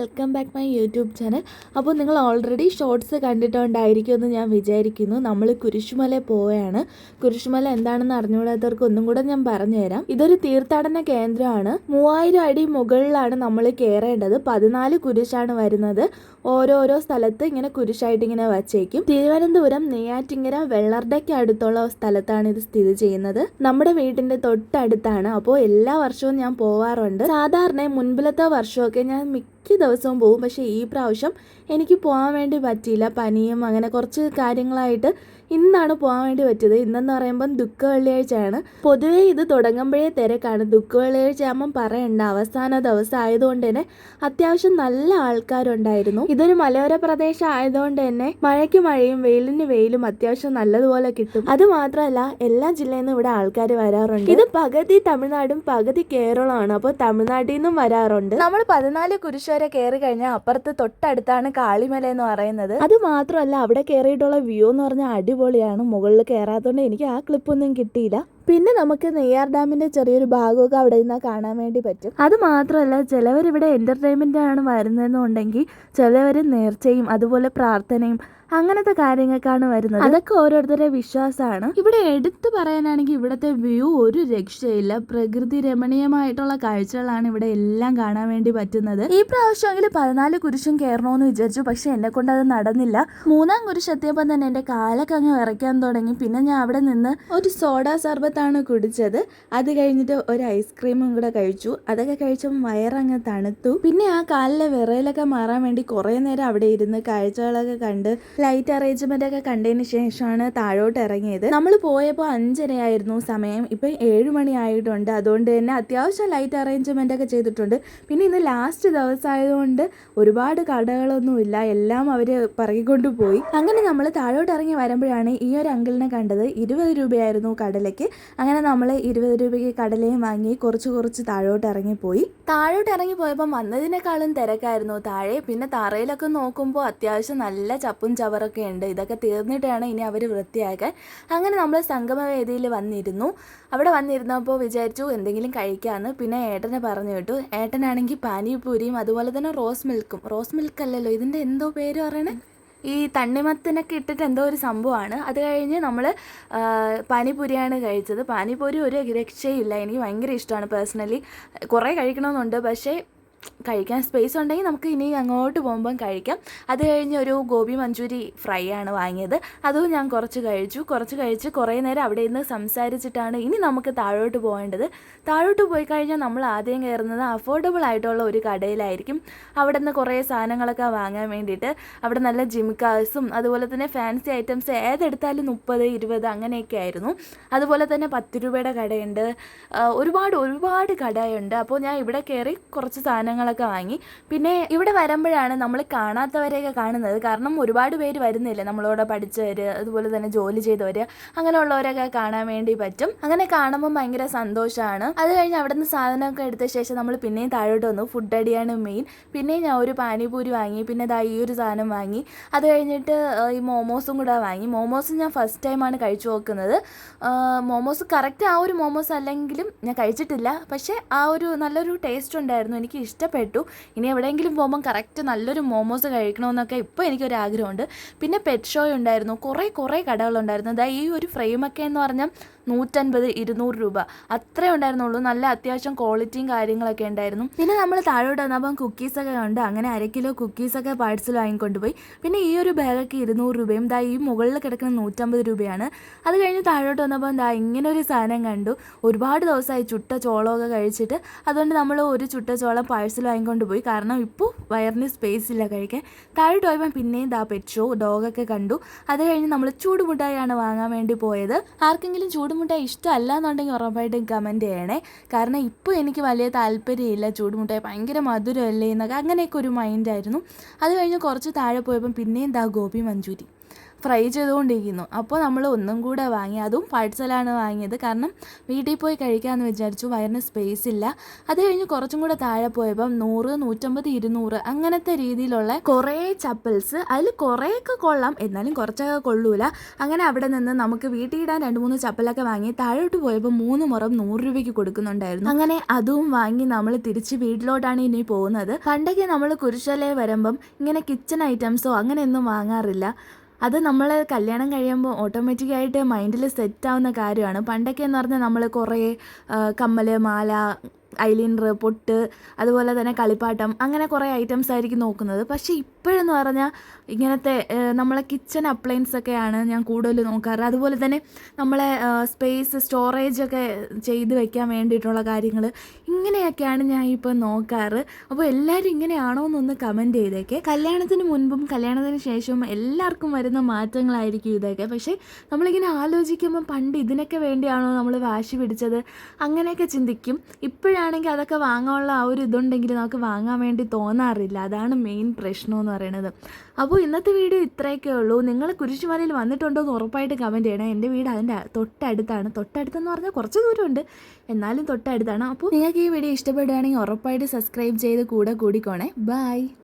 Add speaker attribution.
Speaker 1: Welcome back my YouTube channel. അപ്പോൾ നിങ്ങൾ already shorts കണ്ടിട്ടുണ്ടായിരിക്കുമെന്ന് ഞാൻ വിചാരിക്കുന്നു. നമ്മൾ കുരിശുമല പോവുകയാണ്. കുരിശുമല എന്താണെന്ന് അറിഞ്ഞുകൂടാത്തവർക്ക് ഒന്നും കൂടെ ഞാൻ പറഞ്ഞുതരാം. ഇതൊരു തീർത്ഥാടന കേന്ദ്രമാണ്. 3000 അടി മുകളിലാണ് നമ്മൾ കയറേണ്ടത്. 14 കുരിശാണ് വരുന്നത്. ഓരോരോ സ്ഥലത്ത് ഇങ്ങനെ കുരിശായിട്ട് ഇങ്ങനെ വച്ചേക്കും. തിരുവനന്തപുരം നെയ്യാറ്റിങ്കര വെള്ളർടയ്ക്ക് അടുത്തുള്ള സ്ഥലത്താണ് ഇത് സ്ഥിതി ചെയ്യുന്നത്. നമ്മുടെ വീട്ടിന്റെ തൊട്ടടുത്താണ്. അപ്പോൾ എല്ലാ വർഷവും ഞാൻ പോവാറുണ്ട്. സാധാരണ മുൻപിലത്തെ വർഷമൊക്കെ ഞാൻ മിക്ക ദിവസവും പോകും. പക്ഷേ ഈ പ്രാവശ്യം എനിക്ക് പോകാൻ വേണ്ടി പറ്റിയില്ല. പനിയും അങ്ങനെ കുറച്ച് കാര്യങ്ങളായിട്ട് ഇന്നാണ് പോകാൻ വേണ്ടി പറ്റിയത്. ഇന്നെന്ന് പറയുമ്പം ദുഃഖ വെള്ളിയാഴ്ചയാണ്. പൊതുവേ ഇത് തുടങ്ങുമ്പോഴേ തിരക്കാണ്. ദുഃഖ വെള്ളിയാഴ്ച ആകുമ്പം പറയണ്ട, അവസാന ദിവസം ആയതുകൊണ്ട് തന്നെ അത്യാവശ്യം നല്ല ആൾക്കാരുണ്ടായിരുന്നു. ഇതൊരു മലയോര പ്രദേശം ആയതുകൊണ്ട് തന്നെ മഴയ്ക്ക് മഴയും വെയിലിന് വെയിലും അത്യാവശ്യം നല്ലതുപോലെ കിട്ടും. അത് മാത്രമല്ല എല്ലാ ജില്ലയിൽ നിന്നും ഇവിടെ ആൾക്കാർ വരാറുണ്ട്. ഇത് പകുതി തമിഴ്നാടും പകുതി കേരളമാണ്. അപ്പോൾ തമിഴ്നാട്ടിൽ നിന്നും വരാറുണ്ട്. നമ്മൾ 14 കുരിശ് വരെ കയറി കഴിഞ്ഞാൽ അപ്പുറത്ത് തൊട്ടടുത്താണ് കാളിമല എന്ന് പറയുന്നത്. അത് മാത്രമല്ല അവിടെ കയറിയിട്ടുള്ള വ്യൂ എന്ന് പറഞ്ഞാൽ അടിപൊളിയാണ്. മുകളിൽ കയറാത്തതുകൊണ്ട് എനിക്ക് ആ ക്ലിപ്പൊന്നും കിട്ടിയില്ല. പിന്നെ നമുക്ക് നെയ്യാർ ഡാമിന്റെ ചെറിയൊരു ഭാഗമൊക്കെ അവിടെ നിന്ന് കാണാൻ വേണ്ടി പറ്റും. അത് മാത്രമല്ല ചിലവരിവിടെ എന്റർടൈൻമെന്റ് ആണ് വരുന്നതെന്നുണ്ടെങ്കിൽ ചിലവർ നേർച്ചയും അതുപോലെ പ്രാർത്ഥനയും അങ്ങനത്തെ കാര്യങ്ങൾക്കാണ് വരുന്നത്. അതൊക്കെ ഓരോരുത്തരുടെ വിശ്വാസമാണ്. ഇവിടെ എടുത്തു പറയാനാണെങ്കിൽ ഇവിടുത്തെ വ്യൂ ഒരു രക്ഷയില്ല. പ്രകൃതി രമണീയമായിട്ടുള്ള കാഴ്ചകളാണ് ഇവിടെ എല്ലാം കാണാൻ വേണ്ടി പറ്റുന്നത്. ഈ പ്രാവശ്യമെങ്കിൽ 14 കുരിശും കയറണമെന്ന് വിചാരിച്ചു. പക്ഷെ എന്നെ കൊണ്ട് അത് നടന്നില്ല. 3-ാം കുരിശ് എത്തിയപ്പോൾ തന്നെ എൻ്റെ കാലൊക്കെ അങ്ങ് വിറയ്ക്കാൻ തുടങ്ങി. പിന്നെ ഞാൻ അവിടെ നിന്ന് ഒരു സോഡ സർബത്താണ് കുടിച്ചത്. അത് കഴിഞ്ഞിട്ട് ഒരു ഐസ്ക്രീമും കൂടെ കഴിച്ചു. അതൊക്കെ കഴിച്ചപ്പോൾ വയറങ്ങ് തണുത്തു. പിന്നെ ആ കാലിലെ വിറയിലൊക്കെ മാറാൻ വേണ്ടി കുറേ നേരം അവിടെ ഇരുന്ന് കാഴ്ചകളൊക്കെ കണ്ട് ലൈറ്റ് അറേഞ്ച്മെന്റ് ഒക്കെ കണ്ടതിന് ശേഷമാണ് താഴോട്ട് ഇറങ്ങിയത്. നമ്മൾ പോയപ്പോൾ 5:30 ആയിരുന്നു സമയം. ഇപ്പം 7 മണി ആയിട്ടുണ്ട്. അതുകൊണ്ട് തന്നെ അത്യാവശ്യം ലൈറ്റ് അറേഞ്ച്മെന്റ് ഒക്കെ ചെയ്തിട്ടുണ്ട്. പിന്നെ ഇന്ന് ലാസ്റ്റ് ദിവസമായതുകൊണ്ട് ഒരുപാട് കടകളൊന്നുമില്ല. എല്ലാം അവർ പറകിക്കൊണ്ട് പോയി. അങ്ങനെ നമ്മൾ താഴോട്ട് ഇറങ്ങി വരുമ്പോഴാണ് ഈ ഒരു അങ്കിളിനെ കണ്ടത്. 20 രൂപയായിരുന്നു കടലയ്ക്ക്. അങ്ങനെ നമ്മൾ 20 രൂപയ്ക്ക് കടലയും വാങ്ങി കുറച്ച് താഴോട്ട് ഇറങ്ങിപ്പോയി. താഴോട്ട് ഇറങ്ങി പോയപ്പോൾ വന്നതിനേക്കാളും തിരക്കായിരുന്നു താഴെ. പിന്നെ തറയിലൊക്കെ നോക്കുമ്പോൾ അത്യാവശ്യം നല്ല ചപ്പും ചവറൊക്കെ ഉണ്ട്. ഇതൊക്കെ തീർന്നിട്ടാണ് ഇനി അവർ വൃത്തിയാക്കാൻ. അങ്ങനെ നമ്മൾ സംഗമവേദിയിൽ വന്നിരുന്നു. അവിടെ വന്നിരുന്നപ്പോൾ വിചാരിച്ചു എന്തെങ്കിലും കഴിക്കാമെന്ന്. പിന്നെ ഏട്ടനെ പറഞ്ഞു വിട്ടു. ഏട്ടനാണെങ്കിൽ പാനിപൂരിയും അതുപോലെ തന്നെ റോസ് മിൽക്ക് അല്ലല്ലോ, ഇതിൻ്റെ എന്തോ പേര് പറയണേ, ഈ തണ്ണിമത്തനൊക്കെ ഇട്ടിട്ട് എന്തോ ഒരു സംഭവമാണ്. അത് കഴിഞ്ഞ് നമ്മൾ പാനിപൂരിയാണ് കഴിച്ചത്. പാനിപൂരി ഒരു രക്ഷയില്ല. എനിക്ക് ഭയങ്കര ഇഷ്ടമാണ് പേഴ്സണലി. കുറേ കഴിക്കണമെന്നുണ്ട്. പക്ഷേ കഴിക്കാൻ സ്പേസ് ഉണ്ടെങ്കിൽ നമുക്ക് ഇനി അങ്ങോട്ട് പോകുമ്പം കഴിക്കാം. അത് കഴിഞ്ഞ് ഒരു ഗോബി മഞ്ചൂരി ഫ്രൈ ആണ് വാങ്ങിയത്. അതും ഞാൻ കുറച്ച് കഴിച്ച് കുറേ നേരം അവിടെ നിന്ന് സംസാരിച്ചിട്ടാണ് ഇനി നമുക്ക് താഴോട്ട് പോകേണ്ടത്. താഴോട്ട് പോയി കഴിഞ്ഞാൽ നമ്മൾ ആദ്യം കയറുന്നത് അഫോർഡബിൾ ആയിട്ടുള്ള ഒരു കടയിലായിരിക്കും. അവിടെ നിന്ന് കുറേ സാധനങ്ങളൊക്കെ വാങ്ങാൻ വേണ്ടിയിട്ട്. അവിടെ നല്ല ജിംകാസും അതുപോലെ തന്നെ ഫാൻസി ഐറ്റംസ് ഏതെടുത്താലും 30, 20 അങ്ങനെയൊക്കെ ആയിരുന്നു. അതുപോലെ തന്നെ 10 രൂപയുടെ കടയുണ്ട്. ഒരുപാട് കടയുണ്ട്. അപ്പോൾ ഞാൻ ഇവിടെ കയറി കുറച്ച് സാധനങ്ങളൊക്കെ വാങ്ങി. പിന്നെ ഇവിടെ വരുമ്പോഴാണ് നമ്മൾ കാണാത്തവരെയൊക്കെ കാണുന്നത്. കാരണം ഒരുപാട് പേര് വരുന്നില്ല. നമ്മളോട് പഠിച്ചവർ അതുപോലെ തന്നെ ജോലി ചെയ്തവർ അങ്ങനെയുള്ളവരൊക്കെ കാണാൻ വേണ്ടി പറ്റും. അങ്ങനെ കാണുമ്പോൾ ഭയങ്കര സന്തോഷമാണ്. അത് കഴിഞ്ഞ് അവിടെ നിന്ന് സാധനമൊക്കെ എടുത്ത ശേഷം നമ്മൾ പിന്നെയും താഴോട്ട് വന്നു. ഫുഡ് അടിയാണ് മെയിൻ. പിന്നെയും ഞാൻ ഒരു പാനിപൂരി വാങ്ങി. പിന്നെ ഈ ഒരു സാധനം വാങ്ങി. അത് കഴിഞ്ഞിട്ട് ഈ മോമോസും കൂടെ വാങ്ങി. മോമോസ് ഞാൻ ഫസ്റ്റ് ടൈമാണ് കഴിച്ചു നോക്കുന്നത്. മോമോസ് കറക്റ്റ് ആ ഒരു മോമോസ് അല്ലെങ്കിലും ഞാൻ കഴിച്ചിട്ടില്ല. പക്ഷേ ആ ഒരു നല്ലൊരു ടേസ്റ്റ് ഉണ്ടായിരുന്നു. എനിക്ക് ഇഷ്ടപ്പെട്ടു. ഇനി എവിടെയെങ്കിലും പോകുമ്പം കറക്റ്റ് നല്ലൊരു മോമോസ് കഴിക്കണമെന്നൊക്കെ ഇപ്പോൾ എനിക്കൊരു ആഗ്രഹമുണ്ട്. പിന്നെ പെറ്റ് ഷോ ഉണ്ടായിരുന്നു. കുറേ കടകളുണ്ടായിരുന്നു. ഈ ഒരു ഫ്രെയിമൊക്കെ എന്ന് പറഞ്ഞാൽ 150, 200 രൂപ അത്രേ ഉണ്ടായിരുന്നുള്ളൂ. നല്ല അത്യാവശ്യം ക്വാളിറ്റിയും കാര്യങ്ങളൊക്കെ ഉണ്ടായിരുന്നു. പിന്നെ നമ്മൾ താഴോട്ട് വന്നപ്പം കുക്കീസൊക്കെ ഉണ്ട്. അങ്ങനെ 1 കിലോ കുക്കീസൊക്കെ പാഴ്സൽ വാങ്ങിക്കൊണ്ടുപോയി. പിന്നെ ഈ ഒരു ബാഗൊക്കെ 200 രൂപയും ഈ മുകളിൽ കിടക്കുന്ന 150 രൂപയാണ്. അത് കഴിഞ്ഞ് താഴോട്ട് വന്നപ്പം ഇങ്ങനെ ഒരു സാധനം കണ്ടു. ഒരുപാട് ദിവസമായി ചുട്ട ചോളമൊക്കെ കഴിച്ചിട്ട്. അതുകൊണ്ട് നമ്മൾ ഒരു ചുട്ട ചോളം പാഴ്സൽ വാങ്ങിക്കൊണ്ട് പോയി. കാരണം ഇപ്പോൾ വയറിന് സ്പേസ് ഇല്ല കഴിക്കാൻ. താഴോട്ട് പോയപ്പോൾ പിന്നെയും പെറ്റ് ഷോ ഡോഗൊക്കെ കണ്ടു. അത് കഴിഞ്ഞ് നമ്മൾ ചൂടുമുട്ടായാണ് വാങ്ങാൻ വേണ്ടി പോയത്. ആർക്കെങ്കിലും ചൂടുമുട്ടായി ഇഷ്ടമല്ല എന്നുണ്ടെങ്കിൽ ഉറപ്പായിട്ടും കമൻറ്റ് ചെയ്യണേ. കാരണം ഇപ്പോൾ എനിക്ക് വലിയ താല്പര്യമില്ല. ചൂടുമുട്ടായി ഭയങ്കര മധുരമല്ലേ എന്നൊക്കെ അങ്ങനെയൊക്കെ ഒരു മൈൻഡായിരുന്നു. അത് കഴിഞ്ഞ് കുറച്ച് താഴെ പോയപ്പം പിന്നെയും ഗോബി മഞ്ചൂരി. ഫ്രൈ ചെയ്തുകൊണ്ടിരിക്കുന്നു. അപ്പോൾ നമ്മൾ ഒന്നും കൂടെ വാങ്ങി, അതും പാഴ്സലാണ് വാങ്ങിയത്. കാരണം വീട്ടിൽ പോയി കഴിക്കാമെന്ന് വിചാരിച്ചു, വയറിന് സ്പേസ് ഇല്ല. അത് കഴിഞ്ഞ് കുറച്ചും കൂടെ താഴെ പോയപ്പം 100, 150, 200 അങ്ങനത്തെ രീതിയിലുള്ള കുറേ ചപ്പൽസ്. അതിൽ കുറേയൊക്കെ കൊള്ളാം, എന്നാലും കുറച്ചൊക്കെ കൊള്ളൂല. അങ്ങനെ അവിടെ നിന്ന് നമുക്ക് വീട്ടിൽ ഇടാൻ 2-3 ചപ്പലൊക്കെ വാങ്ങി. താഴോട്ട് പോയപ്പോൾ 3 മുറം 100 രൂപയ്ക്ക് കൊടുക്കുന്നുണ്ടായിരുന്നു. അങ്ങനെ അതും വാങ്ങി നമ്മൾ തിരിച്ച് വീട്ടിലോട്ടാണ് ഇനി പോകുന്നത്. പണ്ടൊക്കെ നമ്മൾ കുരിശുമലയിൽ വരുമ്പം ഇങ്ങനെ കിച്ചൺ ഐറ്റംസോ അങ്ങനെയൊന്നും വാങ്ങാറില്ല. അത് നമ്മൾ കല്യാണം കഴിയുമ്പോൾ ഓട്ടോമാറ്റിക്കായിട്ട് മൈൻഡിൽ സെറ്റാവുന്ന കാര്യമാണ്. പണ്ടൊക്കെ എന്ന് പറഞ്ഞാൽ നമ്മൾ കുറേ കമ്മൽ, മാല, ഐലൈനർ, പൊട്ട്, അതുപോലെ തന്നെ കളിപ്പാട്ടം, അങ്ങനെ കുറേ ഐറ്റംസ് ആയിരിക്കും നോക്കുന്നത്. പക്ഷേ ഇപ്പോഴെന്ന് പറഞ്ഞാൽ ഇങ്ങനത്തെ നമ്മളെ കിച്ചൺ അപ്ലയൻസൊക്കെയാണ് ഞാൻ കൂടുതൽ നോക്കാറ്. അതുപോലെ തന്നെ നമ്മളെ സ്പേസ് സ്റ്റോറേജൊക്കെ ചെയ്ത് വെക്കാൻ വേണ്ടിയിട്ടുള്ള കാര്യങ്ങൾ, ഇങ്ങനെയൊക്കെയാണ് ഞാൻ ഇപ്പോൾ നോക്കാറ്. അപ്പോൾ എല്ലാവരും ഇങ്ങനെയാണോ എന്നൊന്ന് കമൻറ്റ് ചെയ്തേക്കെ. കല്യാണത്തിന് മുൻപും കല്യാണത്തിന് ശേഷവും എല്ലാവർക്കും വരുന്ന മാറ്റങ്ങളായിരിക്കും ഇതൊക്കെ. പക്ഷേ നമ്മളിങ്ങനെ ആലോചിക്കുമ്പോൾ പണ്ട് ഇതിനൊക്കെ വേണ്ടിയാണോ നമ്മൾ വാശി പിടിച്ചത്, അങ്ങനെയൊക്കെ ചിന്തിക്കും. ഇപ്പോഴാണെങ്കിൽ അതൊക്കെ വാങ്ങാനുള്ള ആ ഒരു ഇതുണ്ടെങ്കിൽ നമുക്ക് വാങ്ങാൻ വേണ്ടി തോന്നാറില്ല. അതാണ് മെയിൻ പ്രശ്നം എന്ന് പറയുന്നത്. അപ്പോൾ ഇന്നത്തെ വീഡിയോ ഇത്രയൊക്കെ ഉള്ളൂ. നിങ്ങൾ കുരിശുമലയിൽ വന്നിട്ടുണ്ടോ എന്ന് ഉറപ്പായിട്ട് കമൻറ്റ് ചെയ്യണം. എൻ്റെ വീട് അതിൻ്റെ തൊട്ടടുത്തെന്ന് പറഞ്ഞാൽ കുറച്ച് ദൂരമുണ്ട്, എന്നാലും തൊട്ടടുത്താണ്. അപ്പോൾ നിങ്ങൾക്ക് ഈ വീഡിയോ ഇഷ്ടപ്പെടുകയാണെങ്കിൽ ഉറപ്പായിട്ട് സബ്സ്ക്രൈബ് ചെയ്ത് കൂടെ കൂടിക്കോണേ. ബൈ.